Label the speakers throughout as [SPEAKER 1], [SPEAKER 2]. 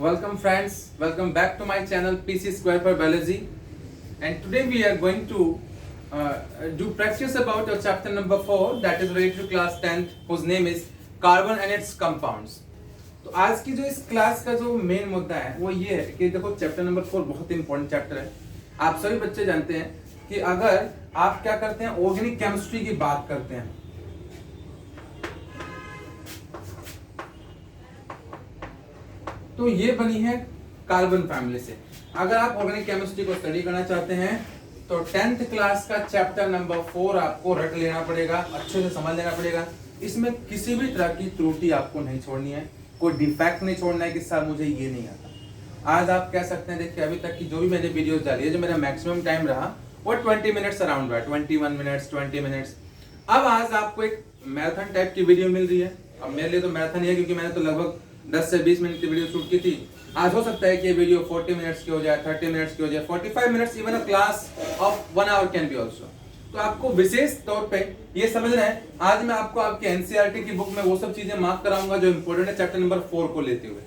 [SPEAKER 1] Welcome friends, welcome back to my channel PC Square for Biology, and today we are going to do practice about your chapter number 4 that is related to class 10th whose name is carbon and its compounds. तो आज की जो इस class का जो main मुद्दा है वो ये है कि देखो चैप्टर नंबर 4 बहुत इंपॉर्टेंट चैप्टर है। आप सभी बच्चे जानते हैं कि अगर आप क्या करते हैं ऑर्गेनिक केमिस्ट्री की बात करते हैं तो ये बनी है कार्बन फैमिली से। अगर आप ऑर्गेनिक केमिस्ट्री को स्टडी करना चाहते हैं तो 10th क्लास का चैप्टर नंबर 4 आपको रट लेना पड़ेगा, अच्छे से समझ लेना पड़ेगा। इसमें किसी भी तरह की त्रुटि आपको नहीं छोड़नी है, कोई डिफेक्ट नहीं छोड़ना है कि सर मुझे ये नहीं आता। आज आप कह सकते हैं देखिए अभी तक की जो भी मैंने वीडियोस डाली है, जो मेरा मैक्सिमम टाइम रहा वो 20 मिनट्स अराउंड रहा, 21 मिनट्स 20 मिनट्स। अब आज आपको एक मैराथन टाइप की वीडियो मिल रही है। अब मेरे लिए तो मैराथन ही है क्योंकि मैंने तो लगभग 10 से 20 मिनट की वीडियो शूट की थी। आज हो सकता है कि ये वीडियो 40 मिनट्स की हो जाए, 30 मिनट्स की हो जाए, 45 minutes, even a class of 1 hour can be also. तो आपको विशेष तौर पे ये समझना है, आज मैं आपको आपके एनसीईआरटी की बुक में वो सब चीजें मार्क कराऊंगा जो इंपॉर्टेंट है चैप्टर नंबर 4 को लेते हुए।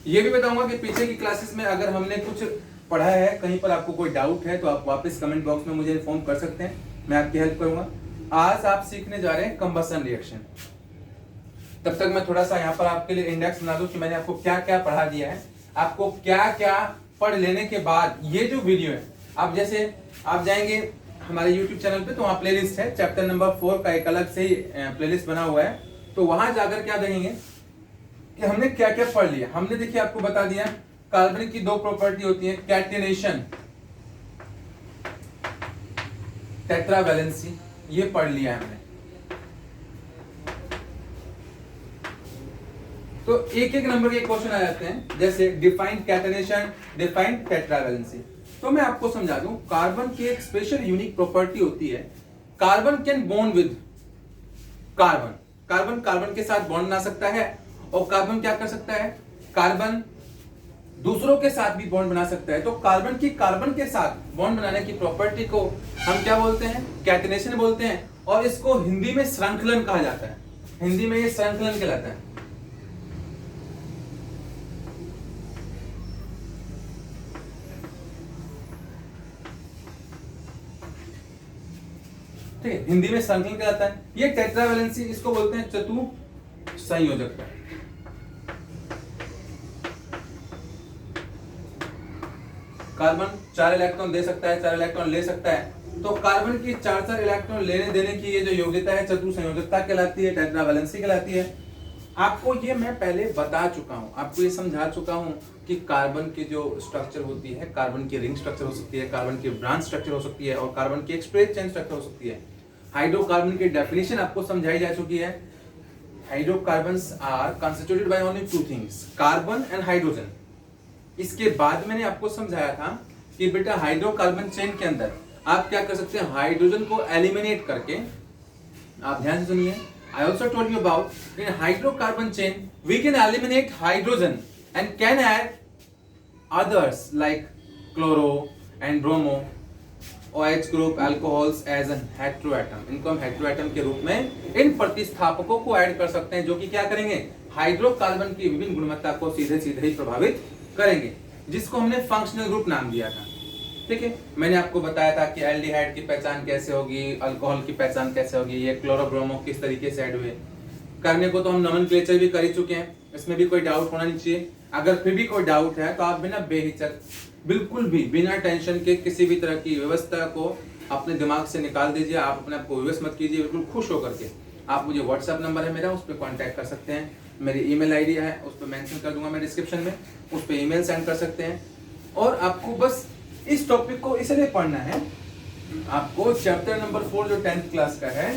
[SPEAKER 1] ये भी बताऊंगा कि पीछे की क्लासेस में अगर हमने कुछ पढ़ा है, कहीं पर आपको कोई डाउट है तो आप वापस कमेंट बॉक्स में मुझे इन्फॉर्म कर सकते हैं, मैं आपकी हेल्प करूंगा। आज आप सीखने जा रहे हैं कंबशन रिएक्शन। तब तक मैं थोड़ा सा यहाँ पर आपके लिए इंडेक्स बना दूं कि मैंने आपको क्या क्या पढ़ा दिया है, आपको क्या क्या पढ़ लेने के बाद ये जो वीडियो है, आप जैसे आप जाएंगे हमारे YouTube चैनल पे तो वहाँ प्लेलिस्ट है, चैप्टर नंबर 4 का एक अलग से ही प्लेलिस्ट बना हुआ है। तो वहां जाकर क्या देखेंगे कि हमने क्या क्या पढ़ लिया। हमने देखिए आपको बता दिया कार्बन की दो प्रॉपर्टी होती है, कैटिनेशन, टेट्रावैलेंसी, ये पढ़ लिया है हमने। तो एक एक नंबर के क्वेश्चन आ जाते हैं, जैसे डिफाइंड कैटेनेशन, डिफाइंड टेट्रावैलेंसी। तो मैं आपको समझा दूं, कार्बन की एक स्पेशल यूनिक प्रॉपर्टी होती है, carbon can bond with carbon. Carbon carbon के साथ बॉन्ड बना सकता है और कार्बन क्या कर सकता है, कार्बन दूसरों के साथ भी बॉन्ड बना सकता है। तो कार्बन की कार्बन के साथ बॉन्ड बनाने की प्रॉपर्टी को हम क्या बोलते हैं, कैटिनेशन बोलते हैं, और इसको हिंदी में श्रृंखलन कहा जाता है। हिंदी में ये श्रृंखलन कहलाता है। ठीक है, हिंदी में श्रृंखलन कहलाता है। ये टेट्रावैलेंसी, इसको बोलते हैं चतुः संयोजकता। कार्बन 4 इलेक्ट्रॉन दे सकता है, 4 इलेक्ट्रॉन ले सकता है। तो कार्बन की 4 इलेक्ट्रॉन लेने देने की ये जो योग्यता है चतुः संयोजकता कहलाती है, टेट्रावैलेंसी कहलाती है। आपको ये मैं पहले बता चुका हूं, आपको ये समझा चुका हूं कि कार्बन की जो स्ट्रक्चर होती है, कार्बन की रिंग स्ट्रक्चर हो सकती है, कार्बन की ब्रांच स्ट्रक्चर हो सकती है और कार्बन की एक्सप्रेस चेन स्ट्रक्चर हो सकती है। हाइड्रोकार्बन की डेफिनेशन आपको समझाई जा चुकी है। Hydrocarbons are constituted by only 2 things, carbon and hydrogen. इसके बाद मैंने आपको समझाया था कि बेटा हाइड्रोकार्बन चेन के अंदर आप क्या कर सकते हैं, हाइड्रोजन को एलिमिनेट करके, आप ध्यान से सुनिए, I also told you about in hydrocarbon chain we can eliminate hydrogen and can add others like chloro and bromo, OH group alcohols as a heteroatom। इनको हम heteroatom के रूप में इन प्रतिस्थापकों को ऐड कर सकते हैं जो कि क्या करेंगे, हाइड्रोकार्बन की विभिन्न गुणवत्ता को सीधे सीधे ही प्रभावित करेंगे, जिसको हमने फंक्शनल ग्रुप नाम दिया था। ठीक है, मैंने आपको बताया था कि एल्डिहाइड की पहचान कैसे होगी, अल्कोहल की पहचान कैसे होगी, ये क्लोरोब्रोमो किस तरीके से ऐड हुए। करने को तो हम नोमेनक्लेचर भी कर ही चुके हैं, इसमें भी कोई डाउट होना नहीं चाहिए। अगर फिर भी कोई डाउट है तो आप बिना बेहिचक, बिल्कुल भी बिना टेंशन के किसी भी तरह की व्यवस्था को अपने दिमाग से निकाल दीजिए। आप अपने आप को विवश मत कीजिए, बिल्कुल खुश होकर के आप मुझे व्हाट्सएप नंबर है मेरा, उस पर कॉन्टैक्ट कर सकते हैं। मेरी ईमेल आईडी है, उस पर मेंशन कर दूंगा मैं डिस्क्रिप्शन में, उस पर ईमेल सेंड कर सकते हैं। और आपको बस इस टॉपिक को इसलिए पढ़ना है, आपको चैप्टर नंबर 4 जो 10th क्लास का है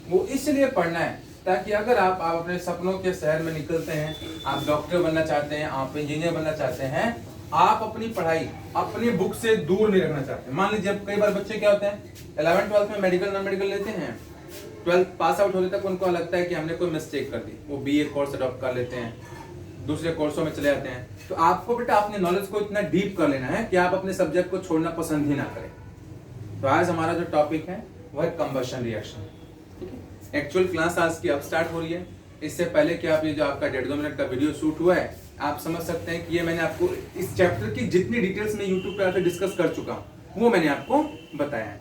[SPEAKER 1] वो इसलिए पढ़ना है ताकि अगर आप अपने सपनों के शहर में निकलते हैं, आप डॉक्टर बनना चाहते हैं, आप इंजीनियर बनना चाहते हैं, आप अपनी पढ़ाई अपनी बुक से दूर नहीं रखना चाहते। मान लीजिए अब कई बार बच्चे क्या होते हैं 11th 12th में मेडिकल नॉन मेडिकल लेते हैं, 12th पास आउट होने तक उनको लगता है कि हमने कोई मिस्टेक कर दी, वो बीए कोर्स अडॉप्ट कर लेते हैं, दूसरे कोर्सों में चले जाते हैं। तो आपको बेटा अपने नॉलेज को इतना डीप कर लेना है कि आप अपने सब्जेक्ट को छोड़ना पसंद ही ना करें। तो आज हमारा जो टॉपिक है वह है कंबशन रिएक्शन। ठीक है, एक्चुअल क्लास आज की अब स्टार्ट हो रही है। इससे पहले कि आप ये जो आपका 1.5-2 मिनट का वीडियो शूट हुआ है, आप समझ सकते हैं कि ये मैंने आपको इस चैप्टर की जितनी डिटेल्स में यूट्यूब पे आकर डिस्कस कर चुका हूँ वो मैंने आपको बताया है।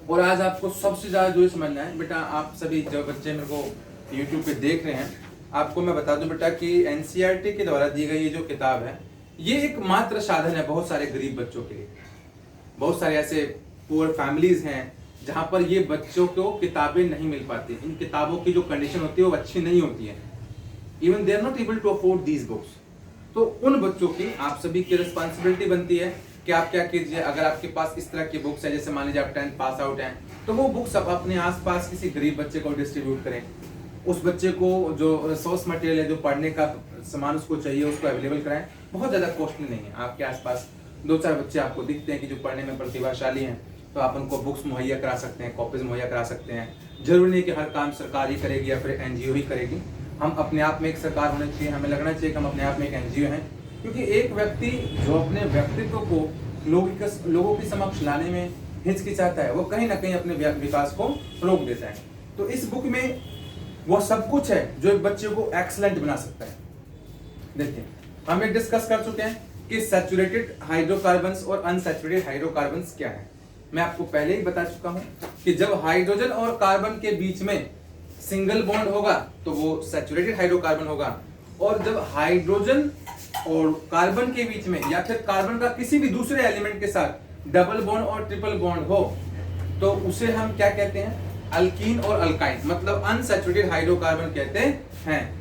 [SPEAKER 1] और आज आपको सबसे ज्यादा जो समझना है बेटा, आप सभी जो बच्चे मेरे को यूट्यूब पे देख रहे हैं, आपको मैं बता दूं बेटा कि एनसीईआरटी के द्वारा दी गई ये जो किताब है, ये एक मात्र साधन है बहुत सारे गरीब बच्चों के लिए। बहुत सारे ऐसे पुअर फैमिलीज हैं जहां पर ये बच्चों को किताबें नहीं मिल पाती, इन किताबों की जो कंडीशन होती है वो अच्छी नहीं होती है, even they are not able to afford these books. तो उन बच्चों की आप सभी की रिस्पॉन्सिबिलिटी बनती है कि आप क्या कीजिए, अगर आपके पास इस तरह की बुक्स है, जैसे मान लीजिए आप 10th पास आउट हैं, तो वो बुक्स आप अपने आसपास किसी गरीब बच्चे को डिस्ट्रीब्यूट करें। उस बच्चे को जो रिसोर्स मटेरियल है, जो पढ़ने का सामान उसको चाहिए, उसको अवेलेबल कराएं। बहुत ज़्यादा कॉस्टली नहीं है। आपके आसपास 2-4 बच्चे आपको दिखते हैं कि जो पढ़ने में प्रतिभाशाली हैं, तो आप उनको बुक्स मुहैया करा सकते हैं, कॉपीज मुहैया करा सकते हैं। जरूरी नहीं कि हर काम सरकार ही करेगी या फिर एनजीओ ही करेगी। हम अपने आप में एक सरकार होना चाहिए, हमें लगना चाहिए कि हम अपने आप में एक एनजीओ हैं, क्योंकि एक व्यक्ति जो अपने व्यक्तित्व को लोगों के समक्ष लाने में हिचकिचाता है, वो कहीं ना कहीं अपने विकास को रोक देता है। तो इस बुक में वो सब कुछ है जो एक बच्चे को एक्सीलेंट बना सकता है। देखिए, हम एक डिस्कस कर चुके हैं कि सैचुरेटेड हाइड्रोकार्बन्स और अनसैचुरेटेड हाइड्रोकार्बन्स क्या है। मैं आपको पहले ही बता चुका हूं कि जब हाइड्रोजन और कार्बन के बीच में सिंगल बॉन्ड होगा तो वो सैचुरेटेड हाइड्रोकार्बन होगा, और जब हाइड्रोजन और कार्बन के बीच में या फिर कार्बन का किसी भी दूसरे एलिमेंट के साथ डबल बॉन्ड और ट्रिपल बॉन्ड हो तो उसे हम क्या कहते हैं, अल्कीन और अल्काइन, मतलब अनसैचुरेटेड हाइड्रोकार्बन कहते हैं।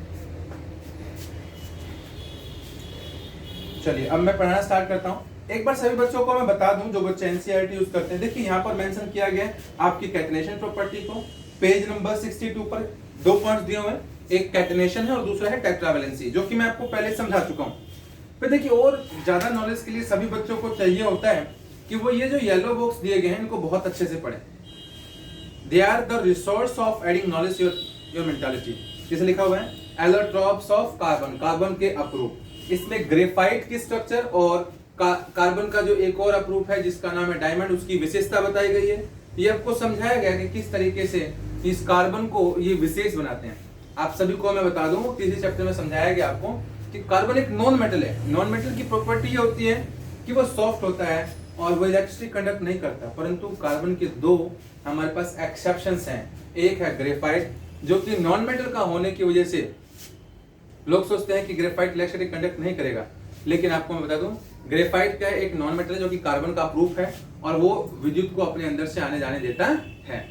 [SPEAKER 1] चलिए अब मैं पढ़ाना स्टार्ट करता हूं। एक बार सभी बच्चों को मैं बता दूं जो बच्चे एनसीईआरटी यूज करते हैं, देखिए यहाँ पर मेंशन किया गया है आपकी कैटेनेशन प्रॉपर्टी को। पेज नंबर 62 पर 2 पॉइंट्स दिए हुए हैं, एक कैटेनेशन है और दूसरा है टेट्रावैलेंसी, जो कि मैं आपको पहले समझा चुका हूं। फिर देखिए, और ज्यादा नॉलेज के लिए सभी बच्चों को चाहिए होता है कि वो ये जो येलो बॉक्स दिए गए हैं इनको बहुत अच्छे से पढ़ें। They are the resource of adding knowledge your mentality. जैसे लिखा हुआ है एलोट्रॉप्स ऑफ कार्बन, कार्बन के अपरूप। इसमें ग्रेफाइट की स्ट्रक्चर और कार्बन का जो एक और अपरूप है जिसका नाम है डायमंड, उसकी विशेषता बताई गई है। ये आपको समझाया गया कि किस तरीके से इस कार्बन को ये विशेष बनाते हैं। आप सभी को मैं बता दूं, तीसरे चैप्टर में समझाया गया आपको कि कार्बन एक नॉन मेटल है। नॉन मेटल की प्रॉपर्टी ये होती है कि वो सॉफ्ट होता है और वो इलेक्ट्रिसिटी कंडक्ट नहीं करता, परंतु कार्बन के 2 हमारे पास एक्सेप्शंस हैं। एक है ग्रेफाइट, जो कि नॉन मेटल का होने की वजह से लोग सोचते हैं कि ग्रेफाइट इलेक्ट्रिसिटी कंडक्ट नहीं करेगा, लेकिन आपको मैं बता दूं ग्रेफाइट का एक नॉन मेटल जो कि कार्बन का प्रूफ है और वो विद्युत को अपने अंदर से आने जाने देता है।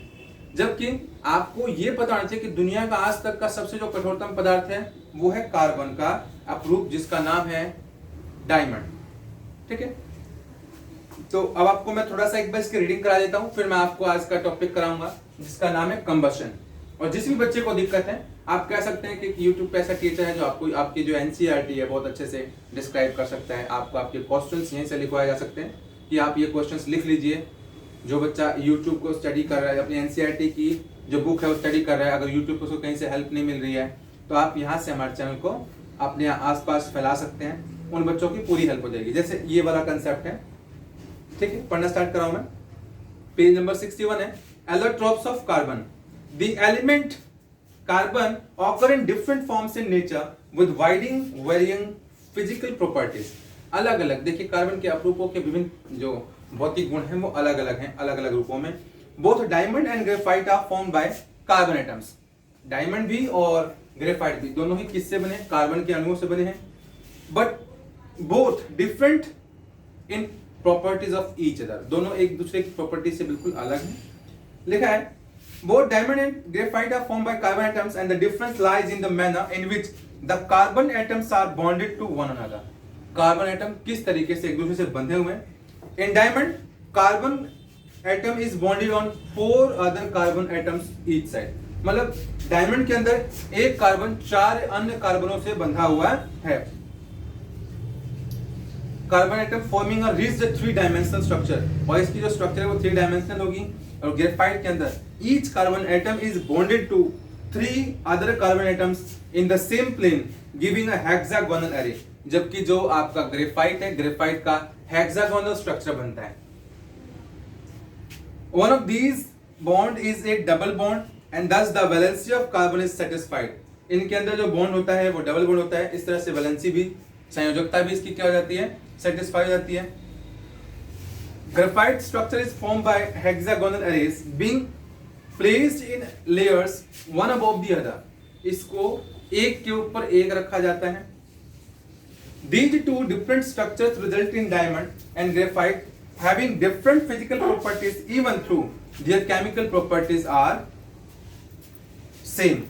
[SPEAKER 1] जबकि आपको ये पता होना चाहिए कि दुनिया का आज तक का सबसे जो कठोरतम पदार्थ है वो है कार्बन का अप्रूफ, जिसका नाम है डायमंड। ठीक है, तो अब आपको मैं थोड़ा सा एक बार इसकी रीडिंग करा देता हूं, फिर मैं आपको आज का टॉपिक कराऊंगा जिसका नाम है कंबशन। और जिस भी बच्चे को दिक्कत है, आप कह सकते हैं कि YouTube पे ऐसा टीचर है जो आपको आपकी जो एनसीईआरटी है बहुत अच्छे से डिस्क्राइब कर सकता है। आपको आपके क्वेश्चंस यहीं से लिखवाए जा सकते हैं कि आप ये क्वेश्चंस लिख लीजिए। जो बच्चा YouTube को स्टडी कर रहा है, अपनी एनसीईआरटी की जो बुक है वो स्टडी कर रहा है, अगर YouTube को उसको कहीं से हेल्प नहीं मिल रही है तो आप यहाँ से हमारे चैनल को अपने आसपास फैला सकते हैं, उन बच्चों की पूरी हेल्प हो जाएगी। जैसे ये वाला कंसेप्ट है, ठीक है, पढ़ना स्टार्ट कराऊं मैं। पेज नंबर 61 है allotropes of carbon. The element carbon occur in different forms in nature with varying physical properties। अलग अलग देखिए, कार्बन के अपरूपों के विभिन्न जो भौतिक गुण हैं वो अलग अलग हैं, अलग अलग रूपों में। Both diamond and graphite are formed by carbon atoms। Diamond भी और ग्रेफाइट भी दोनों ही किससे बने, कार्बन के अणुओं से बने हैं। But both different in properties of each other। दोनों एक दूसरे की प्रॉपर्टी से बिल्कुल अलग हैं। लिखा है both diamond and graphite are formed by carbon atoms and the difference lies in the manner in which the carbon atoms are bonded to one another। Carbon atom किस तरीके से एक दूसरे से बंधे हुए हैं। In diamond carbon atom is bonded on 4 other carbon atoms each side. मतलब डायमंड के अंदर एक कार्बन 4 अन्य कार्बनों से बंधा हुआ है। Carbon atom forming a rigid 3 dimensional structure, और इसकी जो स्ट्रक्चर है वो 3 डायमेंशनल होगी। और ग्रेफाइट के अंदर each carbon atom is bonded to 3 other carbon atoms in the same plane giving a hexagonal array. जबकि जो आपका ग्रेफाइट है, ग्रेफाइट का हेक्सागोनल स्ट्रक्चर बनता है। One of these bond is A double bond and thus the valency of carbon is satisfied. इनके अंदर जो बॉन्ड होता है वो डबल बॉन्ड होता है, इस तरह से वैलेंसी भी, संयोजकता भी इसकी क्या हो जाती है, सेटिस्फाई हो जाती है. Graphite structure is form by hexagonal arrays being placed in layers one above the other. इसको एक के ऊपर एक रखा जाता है. These two different structures result in diamond and graphite having different physical properties even though their chemical properties are same.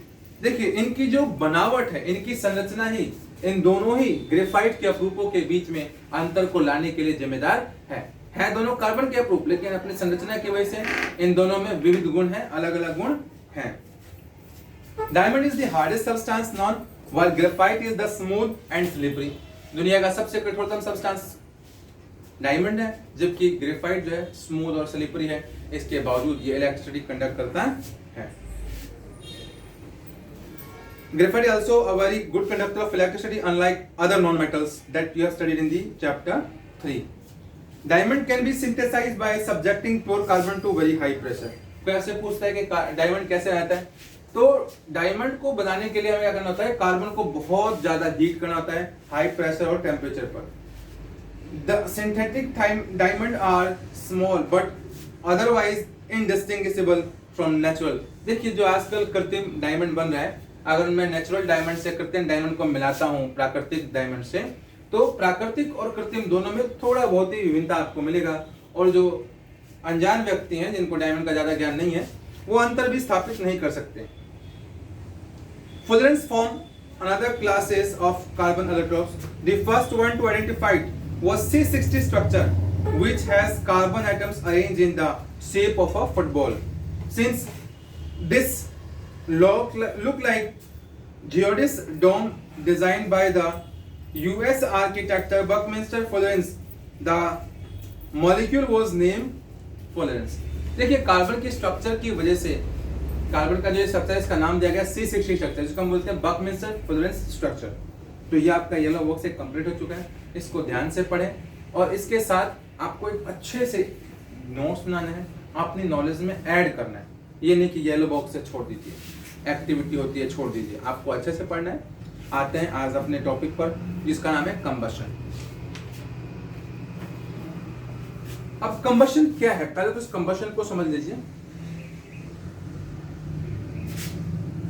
[SPEAKER 1] देखिए इनकी जो बनावट है, इनकी संरचना ही इन दोनों ही ग्रेफाइट के अपरूपों के बीच में अंतर को लाने के लिए जिम्मेदार है दोनों कार्बन के अपरूप, लेकिन अपनी संरचना की वजह से इन दोनों में विविध गुण हैं, अलग अलग गुण हैं. Diamond is the hardest substance non while graphite is the smooth and slippery. दुनिया का सबसे कठोरतम सब्सटेंस डायमंड है, जबकि ग्रेफाइट जो है स्मूथ और स्लिपरी है. इसके बावजूद ये इलेक्ट्रिसिटी कंडक्ट करता है. Graphite is also a very good conductor of electricity unlike other non-metals that you have studied in the chapter 3. Diamond can be synthesized by subjecting pure carbon to very high pressure. कोई आपसे पूछता है कि diamond कैसे आता है, तो diamond को बनाने के लिए हमें क्या करना होता है, कार्बन को बहुत ज्यादा हीट करना होता है हाई प्रेशर और टेम्परेचर पर. The synthetic diamond are small but otherwise indistinguishable from natural. देखिए जो आजकल कृत्रिम डायमंड बन रहा है, अगर मैं नेचुरल डायमंड से कृत्रिम डायमंड को मिलाता हूं प्राकृतिक डायमंड से, तो प्राकृतिक और कृत्रिम दोनों में थोड़ा बहुत ही विभिन्नता आपको मिलेगा. और जो अनजान व्यक्ति हैं जिनको डायमंड का ज्यादा ज्ञान नहीं है, वो अंतर भी स्थापित नहीं कर सकते. Fullerenes form another classes of carbon allotropes. The first one to identify was C60 structure, which has carbon atoms arranged in the shape of a football. Since this look like geodesic dome designed by the US architect Buckminster Fullerene, the molecule was named Fullerene. देखिए carbon की structure की वजह से, carbon का जो structure है इसका नाम दिया गया C60 स्ट्रक्चर, जिसको हम बोलते हैं बकमिंस्टर फुलरेंस स्ट्रक्चर. तो ये आपका येलो बॉक्स एक कंप्लीट हो चुका है, इसको ध्यान से पढ़ें और इसके साथ आपको एक अच्छे से नोट्स बनाना है, अपनी नॉलेज में ऐड करना है. ये नहीं कि येलो बॉक्स से छोड़ दीजिए, एक्टिविटी होती है छोड़ दीजिए, आपको अच्छे से पढ़ना है. आते हैं आज अपने टॉपिक पर जिसका नाम है कंबशन. अब कंबशन क्या है, पहले तो इस कंबशन को समझ लीजिए.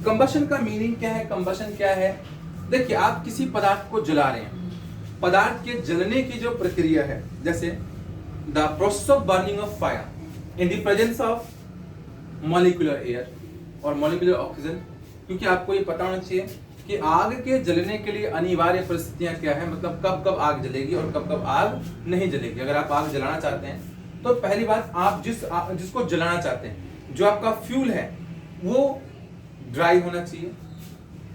[SPEAKER 1] कंबशन का मीनिंग क्या है, कंबशन क्या है. देखिए आप किसी पदार्थ को जला रहे हैं, पदार्थ के जलने की जो प्रक्रिया है, जैसे the process of burning of fire in the presence of molecular air और मॉलिक्यूलर ऑक्सीजन. क्योंकि आपको ये पता होना चाहिए कि आग के जलने के लिए अनिवार्य परिस्थितियां क्या है, मतलब कब कब आग जलेगी और कब कब आग नहीं जलेगी. अगर आप आग जलाना चाहते हैं तो पहली बात, आप जिसको जलाना चाहते हैं, जो आपका फ्यूल है वो ड्राई होना चाहिए.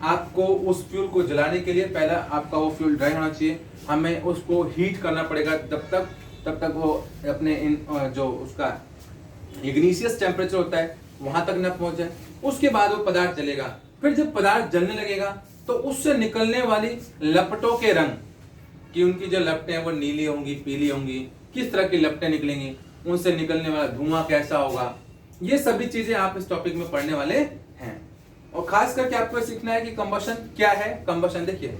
[SPEAKER 1] आपको उस फ्यूल को जलाने के लिए पहला आपका वो फ्यूल ड्राई होना चाहिए. हमें उसको हीट करना पड़ेगा तब तक वो अपने जो उसका इग्निशियस टेम्परेचर होता है वहां तक न पहुंच जाए. उसके बाद वो पदार्थ जलेगा. फिर जब पदार्थ जलने लगेगा तो उससे निकलने वाली लपटों के रंग, कि उनकी जो लपटें हैं वो नीली होंगी, पीली होंगी, किस तरह की लपटें निकलेंगी, उनसे निकलने वाला धुआं कैसा होगा, ये सभी चीजें आप इस टॉपिक में पढ़ने वाले हैं. और खास करके आपको सीखना है कि कंबशन क्या है. कंबशन देखिए,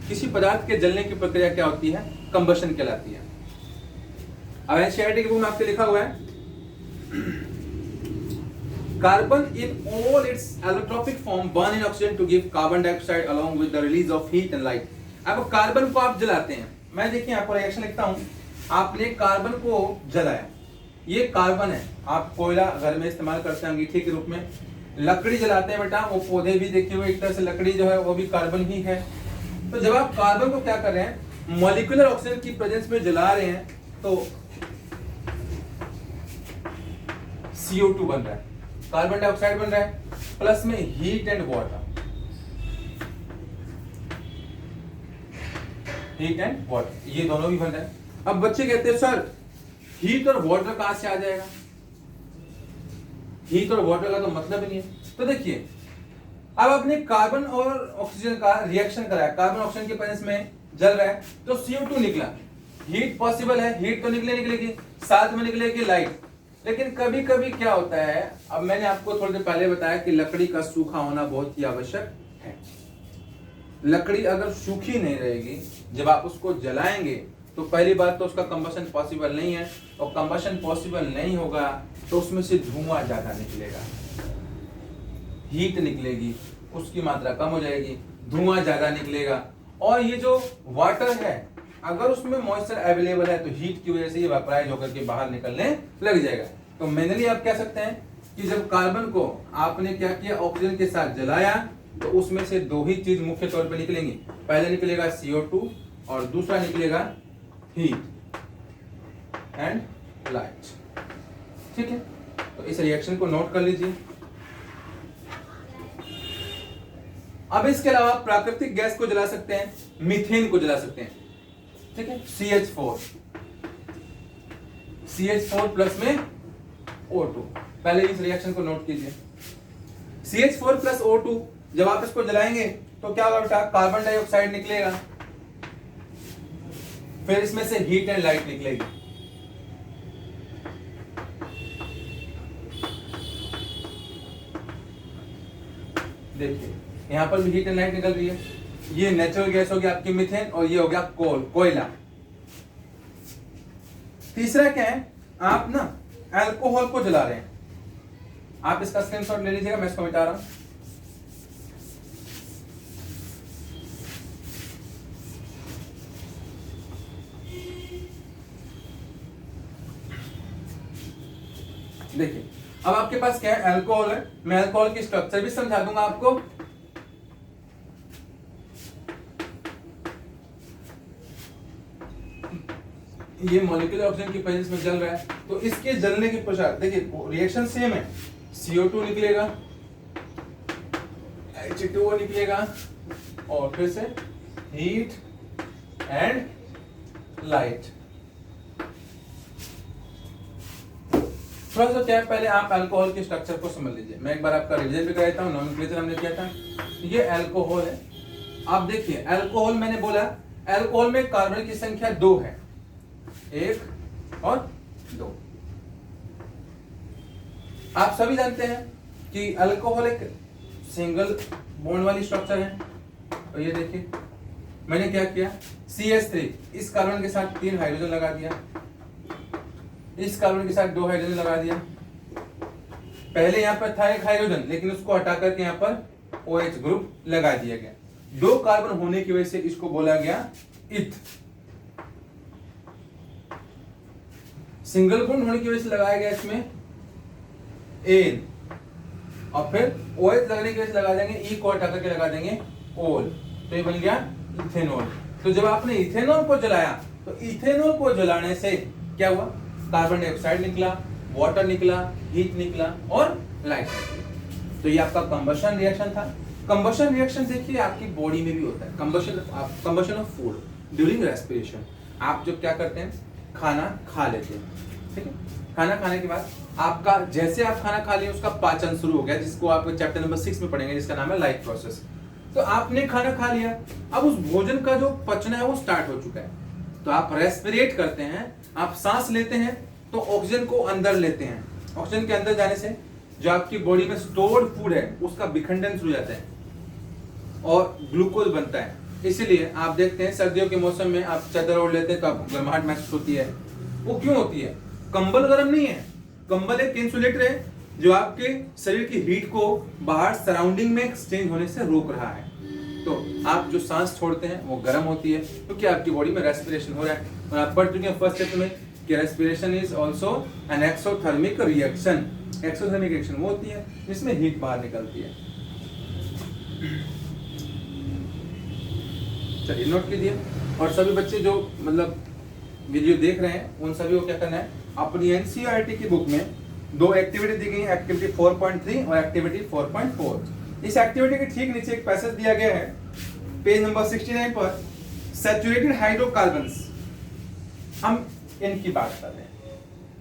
[SPEAKER 1] किसी पदार्थ के जलने की प्रक्रिया क्या होती है, कंबशन कहलाती है. अब एनसीईआरटी की बुक में आपके लिखा हुआ है carbon in all its allotropic form burn in oxygen to give carbon dioxide along with the release of heat and light. अब कार्बन को आप जलाते हैं, मैं देखिए आपको रिएक्शन लिखता हूं. आपने कार्बन को जलाया, ये कार्बन है. आप कोयला घर में इस्तेमाल करते हैं अंगीठी के रूप में, लकड़ी जलाते हैं बेटा, वो पौधे भी देखिए हुए एक तरह से लकड़ी जो है वो भी कार्बन ही है. तो जब आप कार्बन को क्या कर रहे हैं, मॉलिक्यूलर ऑक्सीजन की प्रेजेंस में जला रहे हैं, तो CO2 बन रहा है, कार्बन डाइऑक्साइड बन रहा है, प्लस में heat and water. Heat and water ये दोनों भी बन रहा है. अब बच्चे कहते हैं सर हीट और वाटर कहां से आ जाएगा, हीट और वाटर का तो मतलब ही नहीं है. तो देखिए अब आपने कार्बन और ऑक्सीजन का रिएक्शन कराया, कार्बन ऑक्सीजन के प्रेजेंस में जल रहा है, तो CO2 निकला. हीट पॉसिबल है, हीट तो निकलेगी, साथ में निकलेगी लाइट. लेकिन कभी कभी क्या होता है, अब मैंने आपको थोड़ी देर पहले बताया कि लकड़ी का सूखा होना बहुत ही आवश्यक है। लकड़ी अगर सूखी नहीं रहेगी, जब आप उसको जलाएंगे तो पहली बात तो उसका कंबशन पॉसिबल नहीं है, और कंबशन पॉसिबल नहीं होगा तो उसमें से धुआं ज्यादा निकलेगा, हीट निकलेगी, उसकी मात्रा कम हो जाएगी, धुआं ज्यादा निकलेगा। और ये जो वाटर है, अगर उसमें मॉइस्चर अवेलेबल है तो हीट की वजह से ये वेपराइज होकर के बाहर निकलने लग जाएगा। तो मेनली आप कह सकते हैं कि जब कार्बन को आपने क्या किया, ऑक्सीजन के साथ जलाया, तो उसमें से दो ही चीज मुख्य तौर पर निकलेंगी। पहले निकलेगा CO2 और दूसरा निकलेगा हीट एंड लाइट। ठीक है, तो इस रिएक्शन को नोट कर लीजिए। अब इसके अलावा प्राकृतिक गैस को जला सकते हैं, मीथेन को जला सकते हैं। ठीक है, CH4 प्लस में O2। पहले इस रिएक्शन को नोट कीजिए। CH4 प्लस O2 जब आप इसको जलाएंगे तो क्या होगा बेटा, कार्बन डाइऑक्साइड निकलेगा, फिर इसमें से हीट एंड लाइट निकलेगी। देखिए यहां पर भी हीट एंड लाइट निकल रही है। ये नेचुरल गैस हो गया आपकी मीथेन, और ये हो गया कोयला। तीसरा क्या है, आप ना अल्कोहल को जला रहे हैं। आप इसका स्क्रीनशॉट ले लीजिएगा, मैं इसको मिटा रहा हूं। देखिए अब आपके पास क्या है, अल्कोहल है। मैं अल्कोहल की स्ट्रक्चर भी समझा दूंगा आपको। ये मॉलिक्यूलर ऑक्सीजन की प्रेजेंस में जल रहा है, तो इसके जलने के पश्चात देखिए रिएक्शन सेम है। CO2 निकलेगा, H2O निकलेगा, और फिर से हीट एंड लाइट। थोड़ा सा क्या है, पहले आप अल्कोहल के स्ट्रक्चर को समझ लीजिए। मैं एक बार आपका रिवीजन भी कर देता हूं। नोमेनक्लेचर हमने किया था, ये अल्कोहल है। आप देखिए अल्कोहल, मैंने बोला अल्कोहल में कार्बन की संख्या 2 है, 1 और 2। आप सभी जानते हैं कि अल्कोहल एक सिंगल बॉन्ड वाली स्ट्रक्चर है। तो ये देखिए मैंने क्या किया, CH3 इस कार्बन के साथ 3 हाइड्रोजन लगा दिया, इस कार्बन के साथ 2 हाइड्रोजन लगा दिया। पहले यहां पर था 1 हाइड्रोजन, लेकिन उसको हटा करके यहां पर OH ग्रुप लगा दिया गया। 2 कार्बन होने की वजह से इसको बोला गया इथ। सिंगल बॉन्ड होने की वजह से लगाया गया इसमें एन, और फिर OH लगने की वजह से लगा देंगे ई को हटा करके लगा देंगे ओल, तो ये बन गया इथेनॉल। तो जब आपने इथेनॉल को जलाया तो इथेनॉल को जलाने से क्या हुआ, कार्बन डाइऑक्साइड निकला, वाटर निकला, हीट निकला और लाइट निकली। तो ये आपका कंबशन रिएक्शन था। कंबशन रिएक्शन देखिए आपकी बॉडी में भी होता है। Combustion of food during respiration. आप जो क्या करते हैं, खाना खा लेते हैं, ठीक है। खाना खाने के बाद आपका, जैसे आप खाना खा लिए उसका पाचन शुरू हो गया, जिसको आप चैप्टर नंबर 6 में पढ़ेंगे, जिसका नाम है लाइफ प्रोसेस। तो आपने खाना खा लिया, अब उस भोजन का जो पचना है वो स्टार्ट हो चुका है। तो आप रेस्पिरेट करते हैं, आप सांस लेते हैं, तो ऑक्सीजन को अंदर लेते हैं। ऑक्सीजन के अंदर जाने से जो आपकी बॉडी में स्टोर्ड फूड है उसका विखंडन शुरू हो जाता है और ग्लूकोज बनता है। इसीलिए आप देखते हैं सर्दियों के मौसम में आप चादर ओढ़ लेते हैं तो आपको गर्माहट महसूस होती है। वो क्यों होती है? कंबल गर्म नहीं है, कंबल एक इंसुलेटर है जो आपके शरीर की हीट को बाहर सराउंडिंग में एक्सचेंज होने से रोक रहा है। तो आप जो सांस छोड़ते हैं वो गर्म होती है क्योंकि आपकी बॉडी में रेस्पिरेशन हो रहा है। और आप पढ़ चुके हैं फर्स्ट चैप्टर में कि respiration is also an exothermic reaction. Exothermic reaction वो होती है जिसमें हीट बाहर निकलती है। चलिए नोट कीजिए। और सभी बच्चे जो मतलब वीडियो देख रहे हैं उन सभी को क्या करना है, अपनी एनसीईआरटी की बुक में 2 एक्टिविटी दी गई है, एक्टिविटी 4.3 और एक्टिविटी 4.4। इस एक्टिविटी के ठीक नीचे एक पैसेज दिया गया है पेज नंबर 69 पर, सैचुरेटेड हाइड्रोकार्बन्स। हम इनकी बात कर रहे हैं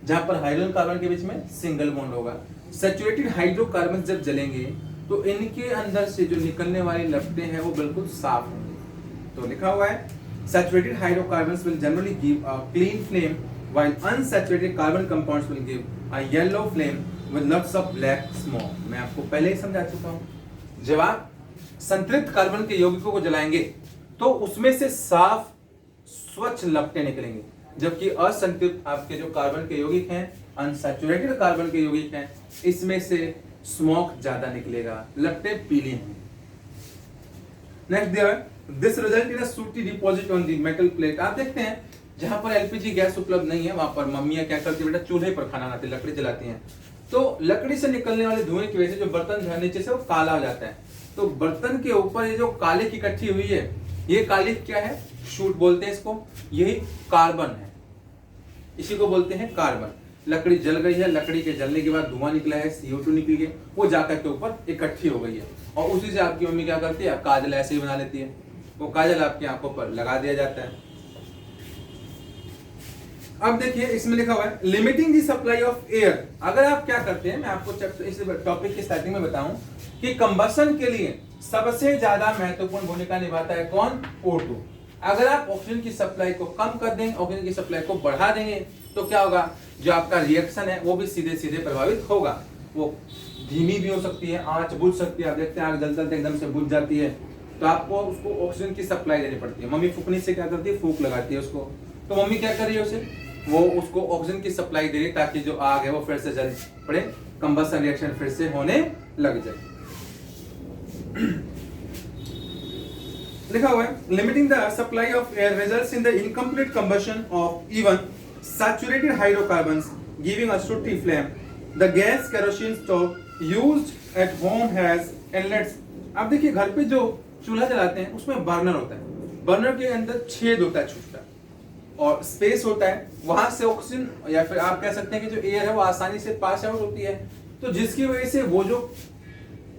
[SPEAKER 1] जहां पर हाइड्रोजन कार्बन के बीच में सिंगल बॉन्ड होगा। सैचुरेटेड हाइड्रोकार्बन्स जब जलेंगे तो इनके अंदर से जो निकलने वाली लपटें हैं वो बिल्कुल साफ होंगी। तो लिखा हुआ है saturated hydrocarbons will generally give a clean flame while unsaturated carbon compounds will give a yellow flame with lots of black smoke। मैं आपको पहले ही समझा चुका हूं। जब आप संतृप्त कार्बन के यौगिकों को जलाएंगे तो उसमें से साफ स्वच्छ लपटें निकलेंगी, जबकि असंतृप्त आपके जो कार्बन के यौगिक हैं, अनसैचुरेटेड कार्बन के यौगिक हैं, इसमें से स्मोक ज्यादा निकलेगा, लपटें पीली हैं। Next there this result in a sooty deposit on the metal plate. आप देखते हैं जहां पर एलपीजी गैस उपलब्ध नहीं है वहां पर मम्मियां क्या करती है बेटा, चूल्हे पर खाना बनाती, लकड़ी जलाती हैं। तो लकड़ी से निकलने वाले धुएं की वजह से जो बर्तन है नीचे से वो काला हो जाता है। तो बर्तन के ऊपर ये जो कालिक इकट्ठी हुई है, ये कालिक क्या है, शूट बोलते हैं इसको, यही कार्बन है, इसी को बोलते हैं कार्बन। लकड़ी जल गई है, लकड़ी के जलने के बाद धुआं निकला है, CO2 निकली है, वो जाकर के ऊपर इकट्ठी हो गई है और उसी से आपकी मम्मी क्या करती है, काजल ऐसे ही बना लेती है। वो काजल आपकी आंखों पर लगा दिया जाता है। अब देखिए इसमें लिखा हुआ है limiting the supply of air. अगर आप क्या करते हैं, मैं आपको इस टॉपिक की स्टार्टिंग में बताऊं कि कंबशन के लिए सबसे ज्यादा महत्वपूर्ण भूमिका निभाता है कौन, O2। अगर आप ऑक्सीजन की सप्लाई को कम कर देंगे, ऑक्सीजन की सप्लाई को बढ़ा देंगे, तो क्या होगा, जो आपका रिएक्शन है वो भी सीधे सीधे प्रभावित होगा। वो धीमी भी हो सकती है, आंच बुझ सकती है। आप देखते हैं आग जलते जलते एकदम से बुझ जाती है, तो आपको उसको ऑक्सीजन की सप्लाई देनी पड़ती है। मम्मी फूकनी से क्या करती है, फूक लगाती है उसको। तो मम्मी क्या कर रही है उसे, वो उसको ऑक्सीजन की सप्लाई दे रही है ताकि जो आग है वो फिर से जल पड़े, कंबशन रिएक्शन फिर से होने लग जाए। लिखा हुआ है limiting the supply of air results in the incomplete combustion of even saturated hydrocarbons giving a सूटी flame. The gas kerosene stove used at home has inlets. अब देखिए घर पे जो चूल्हा जलाते हैं उसमें बर्नर होता है, बर्नर के अंदर छेद होता है छोटा और स्पेस होता है, वहां से ऑक्सीजन या फिर आप कह सकते हैं कि जो एयर है वो आसानी से पास आउट होती है। तो जिसकी वजह से वो जो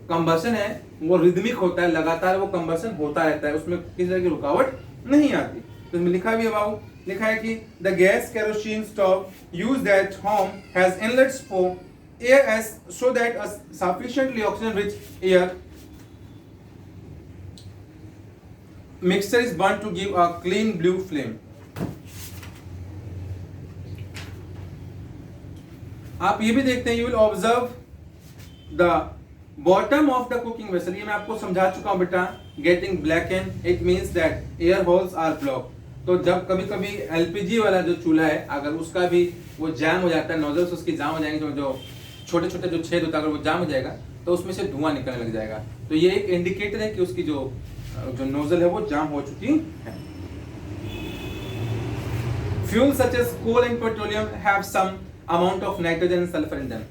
[SPEAKER 1] कंबशन है वो रिदमिक होता है, लगातार वो कंबशन होता रहता है, उसमें किसी तरह की रुकावट नहीं आती। तो इसमें लिखा भी है लिखा है कि the gas kerosene stove used at home has inlets for air S so that a sufficiently oxygen rich air mixture is burnt to give a clean blue flame। आप ये भी देखते हैं, you will observe the bottom of the cooking vessel। ये मैं आपको समझा चुका हूं बेटा, getting blackened it means that air holes are blocked। तो जब कभी कभी एलपीजी वाला जो चूल्हा है अगर उसका भी वो जाम हो जाता है, नोजल्स उसकी जाम हो जाएंगे, जो छोटे छोटे जो छेद होता है अगर वो जाम हो जाएगा तो उसमें से धुआं निकलने लग जाएगा। तो ये एक इंडिकेटर है कि उसकी जो नोजल है वो जाम हो चुकी है। Fuel such as coal and petroleum have some amount of nitrogen and sulphur in them.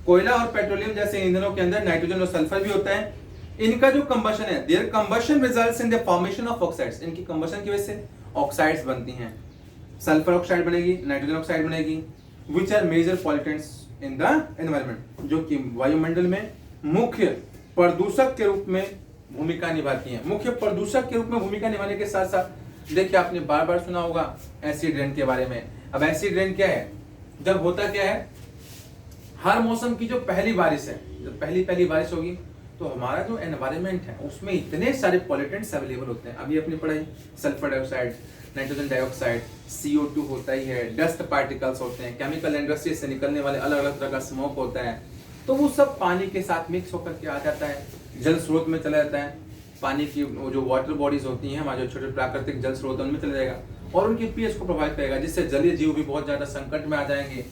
[SPEAKER 1] कोयला और पेट्रोलियम जैसे ईंधनों के अंदर नाइट्रोजन और सल्फर भी होता है। इनका जो कंबशन है, there combustion results in the formation of oxides. इनकी कंबशन की वजह से ऑक्साइड्स बनती हैं, सल्फर ऑक्साइड बनेगी, नाइट्रोजन ऑक्साइड बनेगी, which are major pollutants in the environment, जो कि वायुमंडल में मुख्य प्रदूषक के रूप में भूमिका निभाती हैं। मुख्य प्रदूषक के रूप में भूमिका निभाने के साथ साथ देखिए आपने बार बार सुना होगा एसिड रेन के बारे में। अब एसिड रेन क्या है, जब होता क्या है, हर मौसम की जो पहली बारिश है, जब पहली बारिश होगी तो हमारा जो एनवायरनमेंट है उसमें इतने सारे पॉल्यूटेंट्स अवेलेबल होते हैं। अभी अपनी पढ़ाई sulphur dioxide, nitrogen dioxide, CO2 होता ही है, डस्ट पार्टिकल्स होते हैं, केमिकल इंडस्ट्री से निकलने वाले अलग अलग तरह का स्मोक होता है। तो वो सब पानी के साथ मिक्स होकर के आ जाता है, जल स्रोत में चला जाता है। पानी की जो वाटर बॉडीज होती हैं हमारे जो छोटे प्राकृतिक जल स्रोत उनमें चला जाएगा और उनके पीएच को प्रभावित करेगा, जिससे जलीय जीव भी बहुत ज्यादा संकट में आ जाएंगे।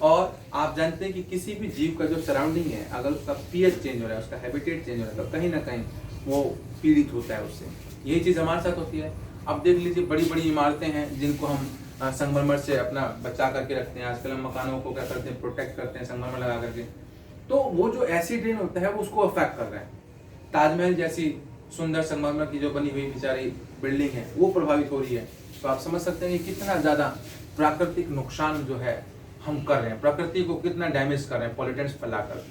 [SPEAKER 1] और आप जानते हैं कि किसी भी जीव का जो सराउंडिंग है अगर उसका पीएच चेंज हो रहा है, उसका हैबिटेट चेंज हो रहा है, तो कहीं ना कहीं वो पीड़ित होता है उससे। यही चीज हमारे साथ होती है। अब देख लीजिए बड़ी बड़ी इमारतें हैं जिनको हम संगमरमर से अपना बचा करके रखते हैं। आजकल हम मकानों को क्या करते हैं, प्रोटेक्ट करते हैं संगमरमर लगा करके। तो वो जो एसिड रेन होता है वो उसको अफेक्ट कर रहा है। ताजमहल जैसी सुंदर संगमरमर की जो बनी हुई बेचारी बिल्डिंग है वो प्रभावित हो रही है। तो आप समझ सकते हैं कि कितना ज्यादा प्राकृतिक नुकसान जो है हम कर रहे हैं, प्रकृति को कितना डैमेज कर रहे हैं पॉल्यूटेंट्स फैलाकर।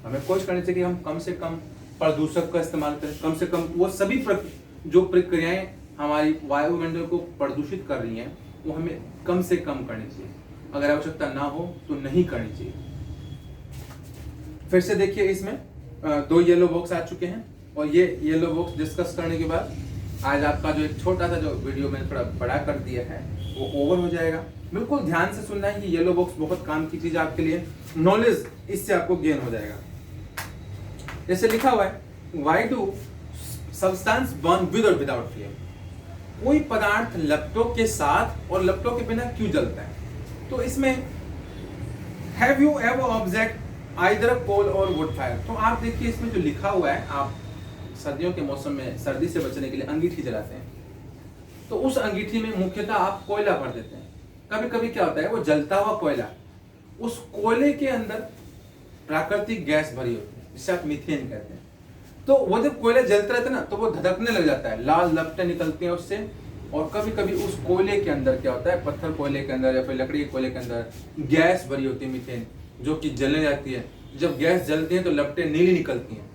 [SPEAKER 1] हमें कोशिश करनी चाहिए कि हम कम से कम प्रदूषक का इस्तेमाल करें, कम से कम वो सभी जो प्रक्रियाएं हमारी वायुमंडल को प्रदूषित कर रही हैं वो हमें कम से कम करनी चाहिए। अगर आवश्यकता ना हो तो नहीं करनी चाहिए। फिर से देखिए इसमें 2 येलो बॉक्स आ चुके हैं और ये येलो बॉक्स डिस्कस करने के बाद आज आपका जो एक छोटा सा जो वीडियो मैंने थोड़ा बड़ा कर दिया है वो ओवर हो जाएगा। बिल्कुल ध्यान से सुनना है कि येलो बॉक्स बहुत काम की चीज है आपके लिए, नॉलेज इससे आपको गेन हो जाएगा। जैसे लिखा हुआ है, why do substance burn with और विदाउट फ्लेम? कोई पदार्थ लपटों के साथ और लपटों के बिना क्यों जलता है? तो इसमें have you ever observed either coal or wood fire? तो आप देखिए इसमें जो लिखा हुआ है, आप सर्दियों के मौसम में सर्दी से बचने के लिए अंगीठी जलाते हैं, तो उस अंगीठी में मुख्यतः आप कोयला भर देते हैं। कभी कभी क्या होता है, वो जलता हुआ कोयला, उस कोयले के अंदर प्राकृतिक गैस भरी होती है जिसे आप मीथेन कहते हैं। तो वो जब कोयला जलता रहता है ना, तो वो धधकने लग जाता है, लाल लपटें निकलती हैं उससे। और कभी कभी उस कोयले के अंदर क्या होता है, पत्थर कोयले के अंदर या फिर लकड़ी के कोयले के अंदर गैस भरी होती है मीथेन, जो कि जलने जाती है। जब गैस जलती है तो लपटें नीली निकलती हैं।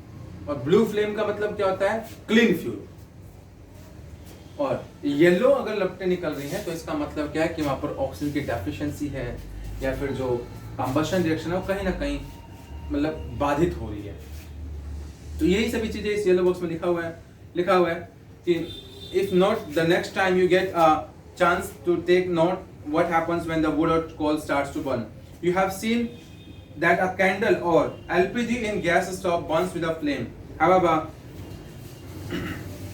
[SPEAKER 1] और ब्लू फ्लेम का मतलब क्या होता है, क्लीन फ्यूल। और येलो अगर लपटें निकल रही हैं तो इसका मतलब क्या है कि वहां पर ऑक्सीजन की डेफिशिएंसी है, या फिर जो कंबशन रिएक्शन है वो कहीं ना कहीं मतलब बाधित हो रही है। तो यही सभी चीजें इस येलो बॉक्स में लिखा हुआ है कि if not the next time you get a chance to take note what happens when the wood or coal starts to burn, you have seen that a candle or LPG in gas stove burns with a flame. However,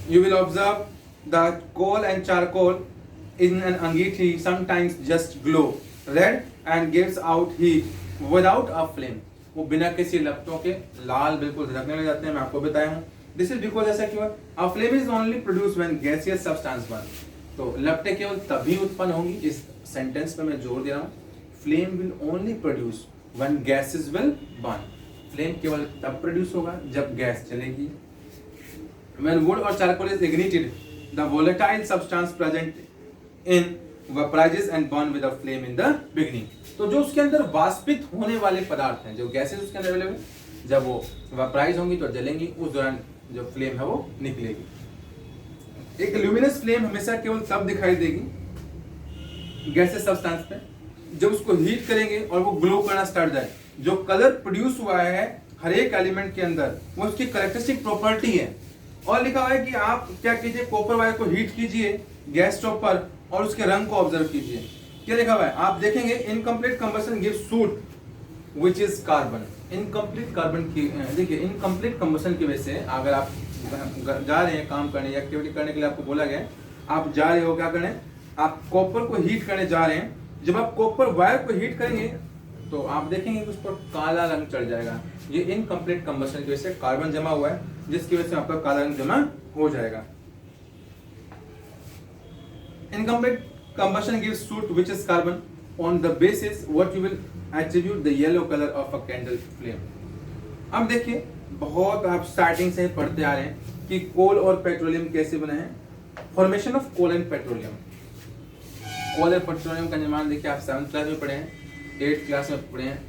[SPEAKER 1] you will observe that coal and charcoal in an angithi sometimes just glow red and gives out heat without a flame. वो बिना किसी लपटों के लाल बिल्कुल धधकने लग जाते हैं। मैं आपको बताया हूँ, दिस इज बिकॉज ऐसा क्यों है, a flame is only produced when gaseous substance burn. तो लपटें केवल तभी उत्पन्न होंगी, इस सेंटेंस पे मैं जोर दे रहा हूँ, flame will only produce when gases will burn. Flame केवल तब प्रोड्यूस होगा जब गैस चलेगी। When wood or charcoal is ignited, the volatile substance present in vaporizes and burn with a flame in the beginning. तो जो उसके अंदर वाष्पित होने वाले पदार्थ हैं, जो गैसेस उसके अंदर अवेलेबल, जब वो वेपराइज होंगी तो जलेंगी, उस दौरान जो फ्लेम है वो निकलेगी। एक ल्यूमिनस फ्लेम हमेशा केवल तब दिखाई देगी गैसेस सब्सटेंस पे जब उसको हीट करेंगे और वो ग्लो करना स्टार्ट जाए। जो कलर प्रोड्यूस हुआ है हर एक एलिमेंट के अंदर, वो उसकी कैरेक्टरिस्टिक प्रॉपर्टी है। और लिखा हुआ है कि आप क्या कीजिए, कॉपर वायर को हीट कीजिए गैस स्टोव पर और उसके रंग को ऑब्जर्व कीजिए। क्या लिखा हुआ है आप देखेंगे, incomplete combustion gives suit which is carbon. Incomplete carbon की देखिए, इनकम्प्लीट कंबशन की वजह से अगर आप जा रहे हैं काम करने या एक्टिविटी करने के लिए आपको बोला गया, आप जा रहे हो क्या करने, आप कॉपर को हीट करने जा रहे हैं। जब आप कॉपर वायर को हीट करेंगे तो आप देखेंगे कि उस पर काला रंग चढ़ जाएगा। ये इनकम्प्लीट कंबशन की वजह से कार्बन जमा हुआ है, जिसकी वजह से आपका काला रंग जमा हो जाएगा। Incomplete combustion gives suit which is carbon on the basis what you will attribute the yellow colour of a candle flame. अब देखिए, बहुत आप स्टार्टिंग से पढ़ते आ रहे हैं कि कोल और पेट्रोलियम कैसे बने हैं। Formation of coal and petroleum. Coal और पेट्रोलियम का निर्माण देखिए आप 7th क्लास में पढ़े हैं, 8th क्लास में पढ़े हैं।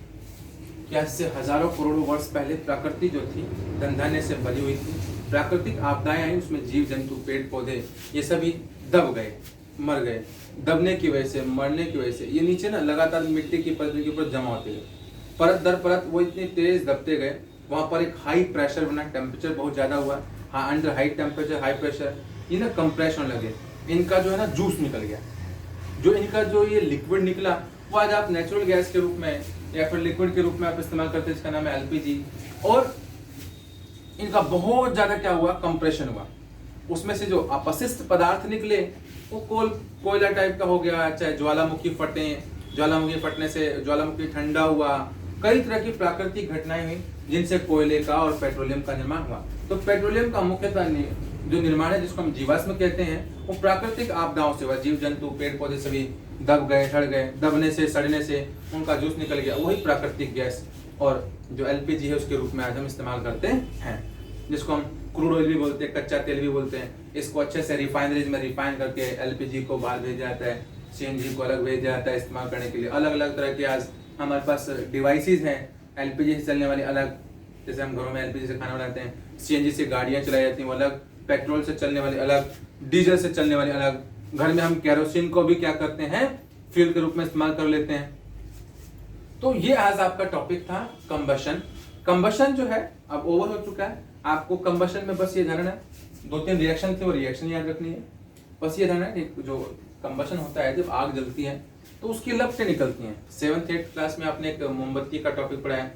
[SPEAKER 1] क्या इससे हजारों करोड़ों वर्ष पहले प्रकृति जो थी धनधान्य से भरी हुई थी, प्राकृतिक आपदाएं आई, उसमें जीव जंतु पेड़ पौधे ये सभी दब गए, मर गए। दबने की वजह से, मरने की वजह से ये नीचे ना लगातार मिट्टी की परत के ऊपर जमा होते गए, परत दर परत वो इतनी तेज दबते गए, वहां पर एक हाई प्रेशर बना, टेम्परेचर बहुत ज्यादा हुआ, हाँ under high temperature high pressure ये ना कंप्रेशन लगे, इनका जो है ना जूस निकल गया। जो इनका जो ये लिक्विड निकला वो आज आप नेचुरल गैस के रूप में या फिर लिक्विड के रूप में आप इस्तेमाल करते हैं, इसका नाम है एलपीजी। और इनका बहुत ज्यादा क्या हुआ, कंप्रेशन हुआ, उसमें से जो अपशिष्ट पदार्थ निकले वो कोयला टाइप का हो गया, चाहे ज्वालामुखी फटे, ज्वालामुखी फटने से ज्वालामुखी ठंडा हुआ, कई तरह की प्राकृतिक घटनाएं हुई जिनसे कोयले का और पेट्रोलियम का निर्माण हुआ। तो पेट्रोलियम का मुख्यतः जो निर्माण है, जिसको हम जीवाश्म कहते हैं, वो प्राकृतिक आपदाओं से हुआ। जीव जंतु पेड़ पौधे सभी दब गए, सड़ गए, दबने से सड़ने से उनका जूस निकल गया, वही प्राकृतिक गैस और जो एलपीजी है उसके रूप में आज हम इस्तेमाल करते हैं, जिसको हम क्रूड ऑयल भी बोलते हैं, कच्चा तेल भी बोलते हैं। इसको अच्छे से रिफाइनरीज में रिफाइन करके एलपीजी को बाहर भेजा जाता है, सीएनजी को अलग भेजा जाता है इस्तेमाल करने के लिए। अलग अलग तरह के आज हमारे पास डिवाइसेस हैं एलपीजी से चलने वाली अलग, जैसे हम घरों में एलपीजी से खाना बनाते हैं, सीएनजी से गाड़ियां चलाई जाती हैं वो अलग, पेट्रोल से चलने वाली अलग, डीजल से चलने वाली अलग। घर में हम केरोसिन को भी क्या करते हैं, फ्यूल के रूप में इस्तेमाल कर लेते हैं। तो ये आज आपका टॉपिक था कंबशन। कंबशन जो है अब ओवर हो चुका है, आपको कंबशन में बस ये जानना है 2-3 रिएक्शन थे, वो रिएक्शन याद रखनी है। बस ये ध्यान है कि जो कंबशन होता है, जब आग जलती है तो उसकी लपटें निकलती हैं। 7th-8th क्लास में आपने एक मोमबत्ती का टॉपिक पढ़ा है,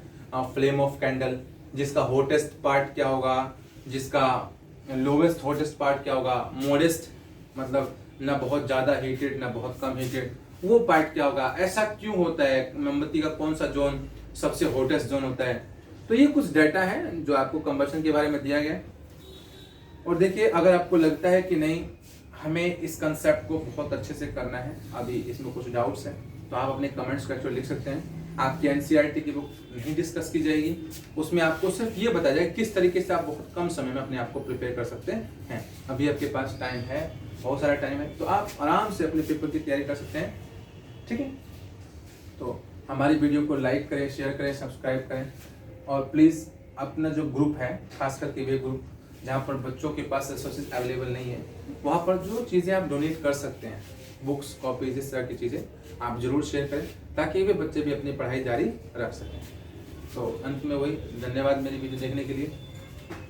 [SPEAKER 1] फ्लेम ऑफ कैंडल, जिसका हॉटेस्ट पार्ट क्या होगा, जिसका लोवेस्ट हॉटेस्ट पार्ट क्या होगा, मोडेस्ट मतलब ना बहुत ज्यादा हीटेड ना बहुत कम हीटेड, वो पार्ट क्या होगा, ऐसा क्यों होता है, मोमबत्ती का कौन सा जोन सबसे हॉटेस्ट जोन होता है। तो ये कुछ डाटा है जो आपको कंबशन के बारे में दिया गया है। और देखिए, अगर आपको लगता है कि नहीं हमें इस कंसेप्ट को बहुत अच्छे से करना है, अभी इसमें कुछ डाउट्स हैं, तो आप अपने कमेंट्स करके लिख सकते हैं। आपकी एनसीईआरटी की बुक नहीं डिस्कस की जाएगी, उसमें आपको सिर्फ ये बताया जाएगा किस तरीके से आप बहुत कम समय में अपने आप को प्रिपेयर कर सकते हैं। अभी आपके पास टाइम है, बहुत सारा टाइम है, तो आप आराम से अपने पेपर की तैयारी कर सकते हैं। ठीक है, तो हमारी वीडियो को लाइक करें, शेयर करें, सब्सक्राइब करें, और प्लीज़ अपना जो ग्रुप है, खास करके वे ग्रुप जहाँ पर बच्चों के पास रिसोर्सेज अवेलेबल नहीं है, वहाँ पर जो चीज़ें आप डोनेट कर सकते हैं, बुक्स, कॉपीज, इस तरह की चीज़ें आप जरूर शेयर करें, ताकि वे बच्चे भी अपनी पढ़ाई जारी रख सकें। तो अंत में वही, धन्यवाद मेरी वीडियो देखने के लिए।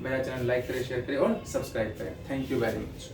[SPEAKER 1] मेरा चैनल लाइक करें, शेयर करें और सब्सक्राइब करें। Thank you very much.